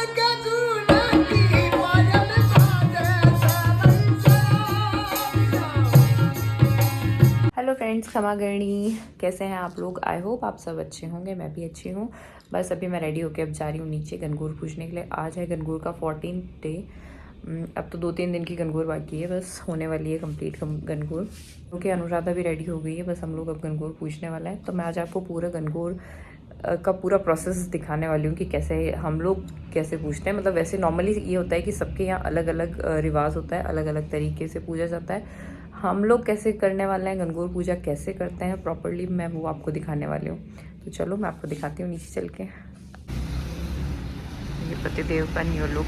Hello friends, क्षमा करनी, कैसे हैं आप लोग। आई होप आप सब अच्छे होंगे, मैं भी अच्छी हूँ। बस अभी मैं रेडी होकर अब जा रही हूँ नीचे गनगौर पूजने के लिए। आज है गनगौर का 14th डे। अब तो 2-3 दिन की गनगौर बाकी है, बस होने वाली है कंप्लीट गनगौर। क्योंकि अनुराधा भी रेडी हो गई है, बस हम लोग अब गनगौर पूजने वाला है। तो मैं आज आपको पूरा गनगौर का पूरा प्रोसेस दिखाने वाली हूँ कि कैसे हम लोग कैसे पूजते हैं। मतलब वैसे नॉर्मली ये होता है कि सबके यहाँ अलग अलग रिवाज होता है, अलग अलग तरीके से पूजा जाता है। हम लोग कैसे करने वाले हैं, गनगौर पूजा कैसे करते हैं प्रॉपरली, मैं वो आपको दिखाने वाली हूँ। तो चलो मैं आपको दिखाती हूँ नीचे चल के। ये पतिदेव का न्यू लुक।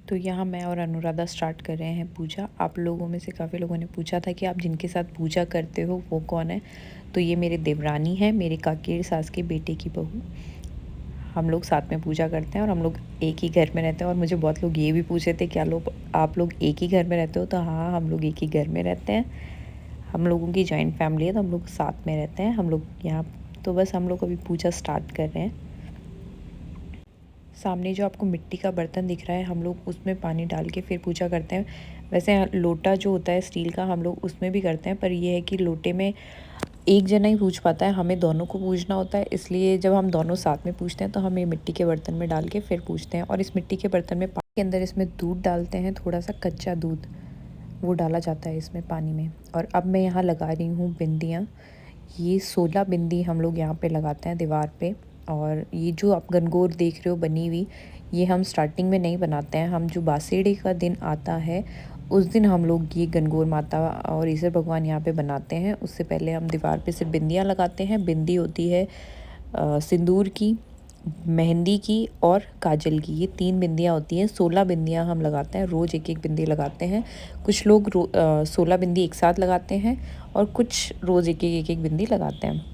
तो यहाँ मैं और अनुराधा स्टार्ट कर रहे हैं पूजा। आप लोगों में से काफ़ी लोगों ने पूछा था कि आप जिनके साथ पूजा करते हो वो कौन है। तो ये मेरे देवरानी है, मेरे काकी सास के बेटे की बहू। हम लोग साथ में पूजा करते हैं और हम लोग एक ही घर में रहते हैं। और मुझे बहुत लोग ये भी पूछे थे क्या आप लोग एक ही घर में रहते हो। तो हाँ, हम लोग एक ही घर में रहते हैं। हम लोगों की जॉइंट फैमिली है, तो हम लोग साथ में रहते हैं हम लोग यहाँ। तो बस हम लोग अभी पूजा स्टार्ट कर रहे हैं। सामने जो आपको मिट्टी का बर्तन दिख रहा है, हम लोग उसमें पानी डाल के फिर पूजा करते हैं। वैसे लोटा जो होता है स्टील का, हम लोग उसमें भी करते हैं, पर यह है कि लोटे में एक जना ही पूज पाता है, हमें दोनों को पूजना होता है। इसलिए जब हम दोनों साथ में पूजते हैं तो हम ये मिट्टी के बर्तन में डाल के फिर पूजते हैं। और इस मिट्टी के बर्तन में पानी के अंदर इसमें दूध डालते हैं, थोड़ा सा कच्चा दूध वो डाला जाता है इसमें पानी में। और अब मैं यहाँ लगा रही हूँ बिंदियाँ। ये 16 बिंदी हम लोग यहाँ पे लगाते हैं दीवार पे। और ये जो आप गनगौर देख रहे हो बनी हुई, ये हम स्टार्टिंग में नहीं बनाते हैं। हम जो बासेड़े का दिन आता है उस दिन हम लोग ये गनगौर माता और ईश्वर भगवान यहाँ पे बनाते हैं। उससे पहले हम दीवार पे सिर्फ बिंदियाँ लगाते हैं। बिंदी होती है सिंदूर की, मेहंदी की और काजल की। ये 3 बिंदियाँ होती हैं। 16 बिंदियाँ हम लगाते हैं, रोज़ एक एक बिंदी लगाते हैं। कुछ लोग 16 बिंदी एक साथ लगाते हैं और कुछ रोज़ एक एक बिंदी लगाते हैं।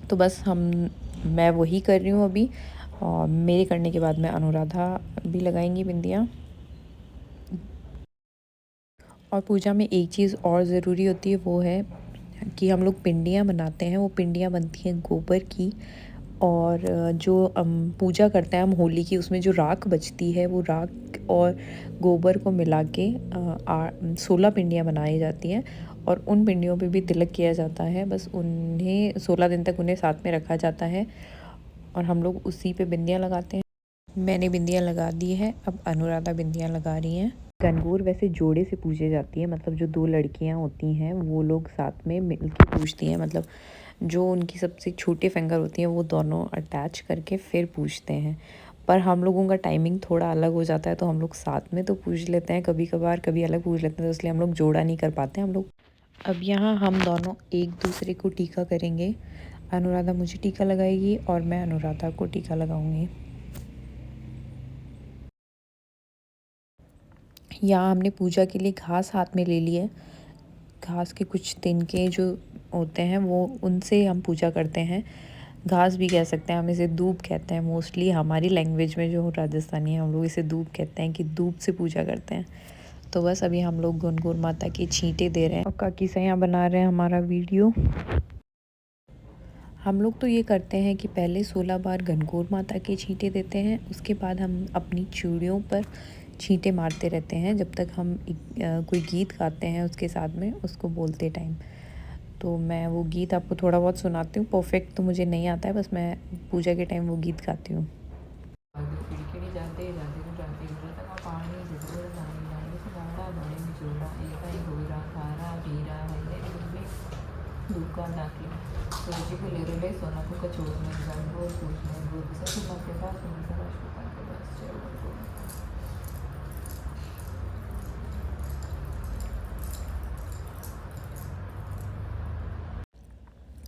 तो बस मैं वही कर रही हूँ अभी। और मेरे करने के बाद में अनुराधा भी लगाएंगी बिंदियाँ। और पूजा में एक चीज़ और ज़रूरी होती है, वो है कि हम लोग पिंडियाँ बनाते हैं। वो पिंडियाँ बनती हैं गोबर की। और जो पूजा करते हैं हम होली की, उसमें जो राख बचती है वो राख और गोबर को मिला के 16 पिंडियाँ बनाई जाती हैं। और उन पिंडियों पे भी तिलक किया जाता है। बस उन्हें 16 दिन तक उन्हें साथ में रखा जाता है और हम लोग उसी पे बिंदियाँ लगाते हैं। मैंने बिंदियाँ लगा दी है, अब अनुराधा बिंदियाँ लगा रही हैं। गनगौर वैसे जोड़े से पूजी जाती है, मतलब जो 2 लड़कियां होती हैं वो लोग साथ में मिलकर पूजती हैं। मतलब जो उनकी सबसे छोटे फिंगर होती हैं वो दोनों अटैच करके फिर पूजते हैं। पर हम लोगों का टाइमिंग थोड़ा अलग हो जाता है, तो हम लोग साथ में तो पूज लेते हैं कभी कभार, कभी अलग पूज लेते हैं, तो इसलिए हम लोग जोड़ा नहीं कर पाते हम लोग। अब यहाँ हम दोनों एक दूसरे को टीका करेंगे। अनुराधा मुझे टीका लगाएगी और मैं अनुराधा को टीका लगाऊंगी। यहाँ हमने पूजा के लिए घास हाथ में ले ली है। घास के कुछ तिनके जो होते हैं वो, उनसे हम पूजा करते हैं। घास भी कह सकते हैं, हम इसे दूब कहते हैं। मोस्टली हमारी लैंग्वेज में जो राजस्थानी है, हम लोग इसे दूब कहते हैं कि दूब से पूजा करते हैं। तो बस अभी हम लोग गनगौर माता की छींटे दे रहे हैं और काकी से यहाँ बना रहे हैं हमारा वीडियो। हम लोग तो ये करते हैं कि पहले 16 बार गनगौर माता के छींटे देते हैं, उसके बाद हम अपनी चूड़ियों पर छींटे मारते रहते हैं जब तक हम कोई गीत गाते हैं उसके साथ में, उसको बोलते टाइम। तो मैं वो गीत आपको थोड़ा बहुत सुनाती हूँ, परफेक्ट तो मुझे नहीं आता है, बस मैं पूजा के टाइम वो गीत गाती हूँ।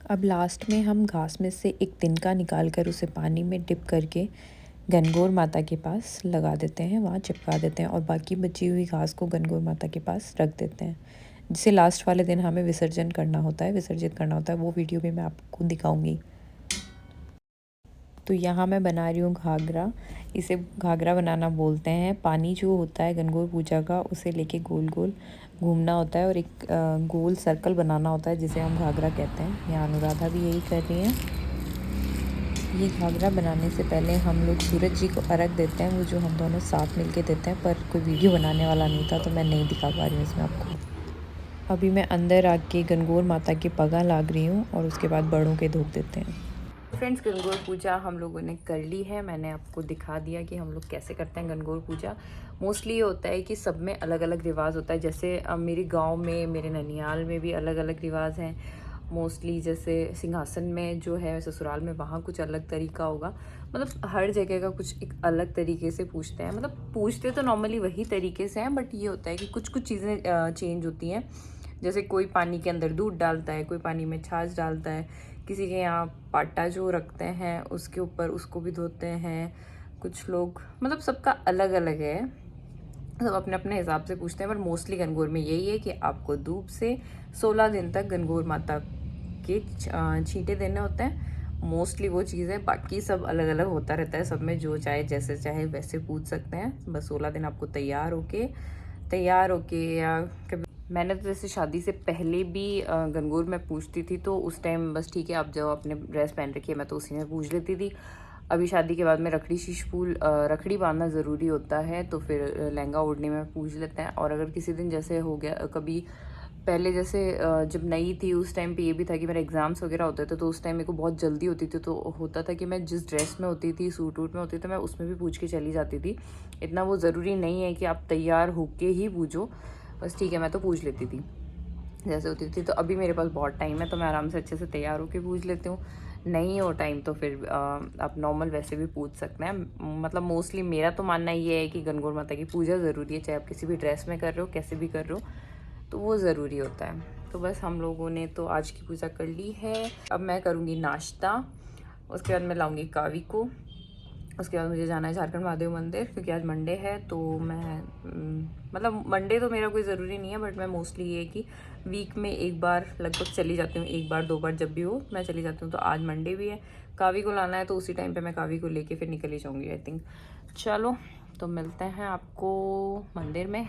अब लास्ट में हम घास में से एक तिनका निकाल कर उसे पानी में डिप करके गनगौर माता के पास लगा देते हैं, वहाँ चिपका देते हैं। और बाकी बची हुई घास को गनगौर माता के पास रख देते हैं, जिसे लास्ट वाले दिन हमें विसर्जित करना होता है। वो वीडियो भी मैं आपको दिखाऊंगी। तो यहाँ मैं बना रही हूँ घाघरा। इसे घाघरा बनाना बोलते हैं। पानी जो होता है गनगौर पूजा का, उसे लेके गोल गोल घूमना होता है और एक गोल सर्कल बनाना होता है, जिसे हम घाघरा कहते हैं। यहाँ अनुराधा भी यही कर रही हैं। ये घाघरा बनाने से पहले हम लोग सूरज जी को अर्घ देते हैं, वो जो हम दोनों साथ मिलके देते हैं, पर कोई वीडियो बनाने वाला नहीं था तो मैं नहीं दिखा पा रही हूँ इसमें आपको। अभी मैं अंदर आके गणगौर माता की पगा लाग रही हूँ और उसके बाद बड़ों के धूप देते हैं। फ्रेंड्स, गणगौर पूजा हम लोगों ने कर ली है। मैंने आपको दिखा दिया कि हम लोग कैसे करते हैं गणगौर पूजा। मोस्टली ये होता है कि सब में अलग अलग रिवाज होता है। जैसे मेरे गांव में, मेरे ननियाल में भी अलग अलग रिवाज हैं। मोस्टली जैसे सिंहासन में जो है, ससुराल में वहाँ कुछ अलग तरीका होगा। मतलब हर जगह का कुछ एक अलग तरीके से पूछते हैं। मतलब पूछते तो नॉर्मली वही तरीके से हैं, बट ये होता है कि कुछ कुछ चीज़ें चेंज होती हैं। जैसे कोई पानी के अंदर दूध डालता है, कोई पानी में छाछ डालता है, किसी के यहाँ पाटा जो रखते हैं उसके ऊपर उसको भी धोते हैं कुछ लोग। मतलब सबका अलग अलग है, सब अपने अपने हिसाब से पूछते हैं। पर मोस्टली गणगौर में यही है कि आपको धूप से 16 दिन तक गणगौर माता के छींटे देने होते हैं। मोस्टली वो चीज़ है, बाकी सब अलग अलग होता रहता है। सब में जो चाहे जैसे चाहे वैसे पूछ सकते हैं। बस 16 दिन आपको तैयार होके या कभी, मैंने तो जैसे शादी से पहले भी गणगौर में पूछती थी, तो उस टाइम बस ठीक है, आप जब अपने ड्रेस पहन रखी है मैं तो उसी में पूछ लेती थी। अभी शादी के बाद में रखड़ी शीशफूल रखड़ी बांधना ज़रूरी होता है, तो फिर लहंगा ओढ़ने में पूछ लेते हैं। और अगर किसी दिन जैसे हो गया कभी, पहले जैसे जब नई थी उस टाइम पे ये भी था कि मेरे एग्ज़ाम्स वगैरह होते थे, तो उस टाइम मेरे को बहुत जल्दी होती थी, तो होता था कि मैं जिस ड्रेस में होती थी, सूट वूट में होती थी, मैं उसमें भी पूछ के चली जाती थी। इतना वो ज़रूरी नहीं है कि आप तैयार होके ही पूछो, बस ठीक है मैं तो पूछ लेती थी जैसे होती थी। तो अभी मेरे पास बहुत टाइम है, तो मैं आराम से अच्छे से तैयार होकर पूछ लेती हूँ। नहीं हो टाइम तो फिर आप नॉर्मल वैसे भी पूछ सकते हैं। मतलब मोस्टली मेरा तो मानना ये है कि गणगौर माता की पूजा ज़रूरी है, चाहे आप किसी भी ड्रेस में कर रहे हो, कैसे भी कर रहे हो, तो वो ज़रूरी होता है। तो बस हम लोगों ने तो आज की पूजा कर ली है। अब मैं करूँगी नाश्ता, उसके बाद मैं लाऊँगी कावी को। उसके बाद मुझे जाना है झारखंड महादेव मंदिर, क्योंकि आज मंडे है। तो मैं मतलब मंडे तो मेरा कोई ज़रूरी नहीं है, बट मैं मोस्टली ये है कि वीक में एक बार लगभग चली जाती हूँ, एक बार दो बार जब भी हो मैं चली जाती हूँ। तो आज मंडे भी है, कावी को लाना है, तो उसी टाइम पे मैं कावी को लेके फिर निकल ही जाऊँगी आई थिंक। चलो तो मिलते हैं आपको मंदिर में।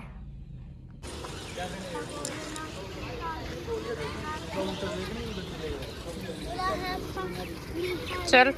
चल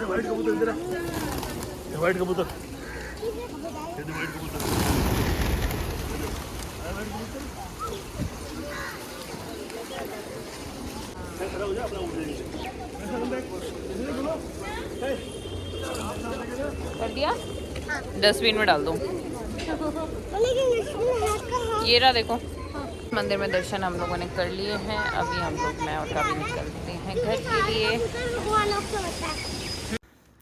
वाइट कबूतर इधर वाइट कबूतर कर दिया, डस्टबिन में डाल दो। ये रहा देखो। मंदिर में दर्शन हम लोगों ने कर लिए हैं। अभी हम लोग मैं और कावी निकलते हैं घर के लिए।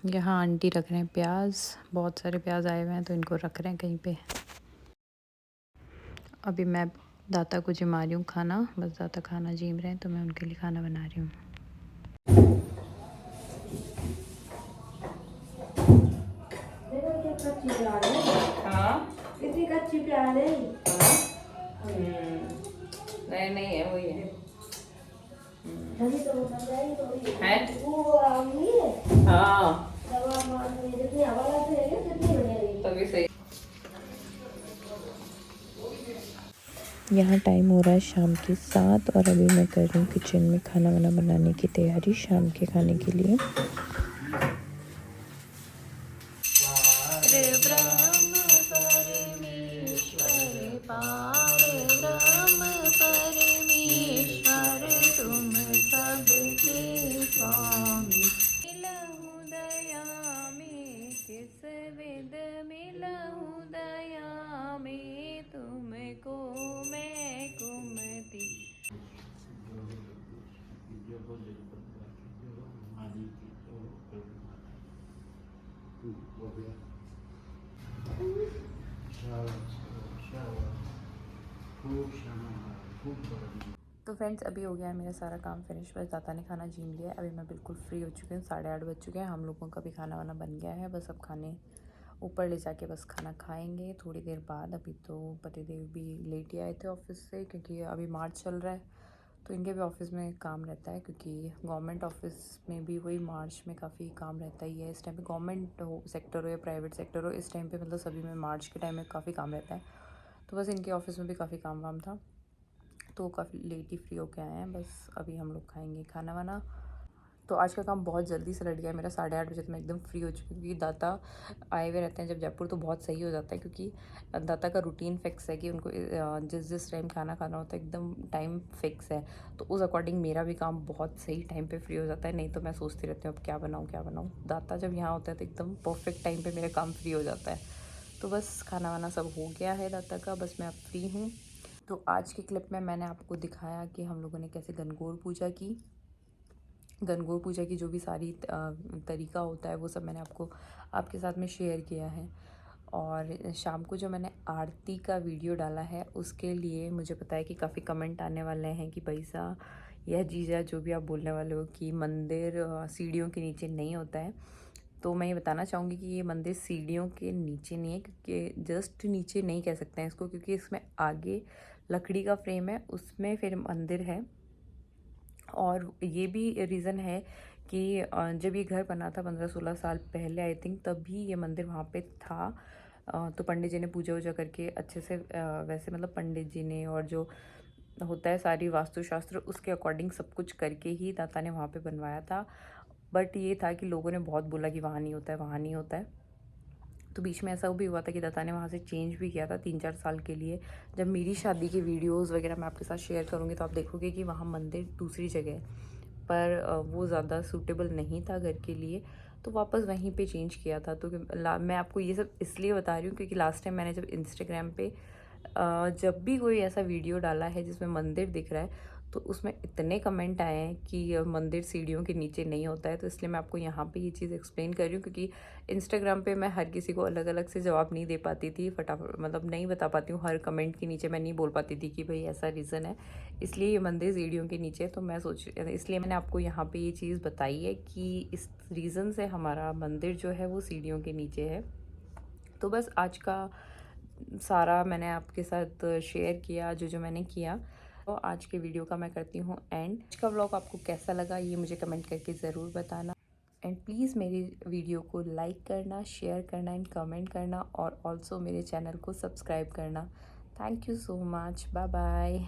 यहाँ आंटी रख रहे हैं प्याज, बहुत सारे प्याज आए हुए हैं तो इनको रख रहे हैं कहीं पे। अभी मैं दाता को जिमा रही हूँ खाना, बस दाता खाना जिम रहे हैं तो मैं उनके लिए खाना बना रही हूँ। हाँ? इतनी कच्ची प्याज है। नहीं नहीं है, वही है। अभी तो वो बन जाएगी तो वही है? वो आम नहीं है हाँ दवा मार में जितनी हवा लगती रहेगी जितनी बढ़िया रहेगी। तभी सही। यहाँ टाइम हो रहा है शाम के 7 और अभी मैं कर रही हूँ किचन में खाना वाना बनाने की तैयारी शाम के खाने के लिए। तो फ्रेंड्स अभी हो गया है मेरा सारा काम फिनिश, बस दाता ने खाना छीन लिया है। अभी मैं बिल्कुल फ्री हो चुकी हूँ, 8:30 बज चुके हैं। हम लोगों का भी खाना वाना बन गया है, बस अब खाने ऊपर ले जाके बस खाना खाएंगे थोड़ी देर बाद। अभी तो पतिदेव भी लेट ही आए थे ऑफिस से, क्योंकि अभी मार्च चल रहा है तो इनके भी ऑफिस में काम रहता है, क्योंकि गवर्नमेंट ऑफिस में भी वही मार्च में काफ़ी काम रहता ही है। इस टाइम पे गवर्नमेंट हो सेक्टर हो या प्राइवेट सेक्टर हो, इस टाइम पे मतलब सभी में मार्च के टाइम में काफ़ी काम रहता है। तो बस इनके ऑफिस में भी काफ़ी काम वाम था, तो काफ़ी लेट ही फ्री होके आए हैं। बस अभी हम लोग खाएंगे खाना वाना। तो आज का काम बहुत जल्दी से लट गया मेरा, 8:30 बजे तो मैं एकदम फ्री हो चुकी हूँ, क्योंकि दाता आए हुए रहते हैं जब जयपुर तो बहुत सही हो जाता है, क्योंकि दाता का रूटीन फिक्स है कि उनको जिस जिस टाइम खाना खाना होता है एकदम टाइम फिक्स है। तो उस अकॉर्डिंग मेरा भी काम बहुत सही टाइम पे फ्री हो जाता है। नहीं तो मैं सोचती रहती हूँ अब क्या बनाऊँ क्या बनाऊँ। दाता जब यहाँ होता है तो एकदम परफेक्ट टाइम पर मेरा काम फ्री हो जाता है। तो बस खाना वाना सब हो गया है दाता का, बस मैं अब फ्री हूँ। तो आज के क्लिप में मैंने आपको दिखाया कि हम लोगों ने कैसे गणगौर पूजा की। गणगौर पूजा की जो भी सारी तरीका होता है वो सब मैंने आपके साथ में शेयर किया है। और शाम को जो मैंने आरती का वीडियो डाला है उसके लिए मुझे पता है कि काफ़ी कमेंट आने वाले हैं कि पैसा या जीजा जो भी आप बोलने वाले हो कि मंदिर सीढ़ियों के नीचे नहीं होता है। तो मैं ये बताना चाहूँगी कि ये मंदिर सीढ़ियों के नीचे नहीं है, क्योंकि जस्ट नीचे नहीं कह सकते हैं इसको, क्योंकि इसमें आगे लकड़ी का फ्रेम है, उसमें फिर मंदिर है। और ये भी रीज़न है कि जब ये घर बना था 15-16 साल पहले आई थिंक, तभी ये मंदिर वहाँ पे था। तो पंडित जी ने पूजा वूजा करके अच्छे से वैसे मतलब पंडित जी ने और जो होता है सारी वास्तुशास्त्र उसके अकॉर्डिंग सब कुछ करके ही दाता ने वहाँ पे बनवाया था। बट ये था कि लोगों ने बहुत बोला कि वहाँ नहीं होता है वहाँ नहीं होता है। तो बीच में ऐसा भी हुआ था कि दाता ने वहाँ से चेंज भी किया था 3-4 साल के लिए। जब मेरी शादी की वीडियोस वगैरह मैं आपके साथ शेयर करूँगी तो आप देखोगे कि वहाँ मंदिर दूसरी जगह है, पर वो ज़्यादा सूटेबल नहीं था घर के लिए, तो वापस वहीं पे चेंज किया था। तो मैं आपको ये सब इसलिए बता रही हूँ क्योंकि लास्ट टाइम मैंने जब इंस्टाग्राम पे जब भी कोई ऐसा वीडियो डाला है जिसमें मंदिर दिख रहा है तो उसमें इतने कमेंट आए हैं कि मंदिर सीढ़ियों के नीचे नहीं होता है। तो इसलिए मैं आपको यहाँ पे ये चीज़ एक्सप्लेन कर रही हूँ, क्योंकि इंस्टाग्राम पे मैं हर किसी को अलग अलग से जवाब नहीं दे पाती थी फटाफट, मतलब नहीं बता पाती हूँ हर कमेंट के नीचे मैं नहीं बोल पाती थी कि भाई ऐसा रीज़न है इसलिए ये मंदिर सीढ़ियों के नीचे है। तो मैं इसलिए मैंने आपको यहाँ पर ये चीज़ बताई है कि इस रीज़न से हमारा मंदिर जो है वो सीढ़ियों के नीचे है। तो बस आज का सारा मैंने आपके साथ शेयर किया जो मैंने किया। तो आज के वीडियो का मैं करती हूँ एंड। आज का व्लॉग आपको कैसा लगा ये मुझे कमेंट करके ज़रूर बताना। एंड प्लीज़ मेरी वीडियो को लाइक करना, शेयर करना एंड कमेंट करना, और ऑल्सो मेरे चैनल को सब्सक्राइब करना। Thank you so much, bye bye.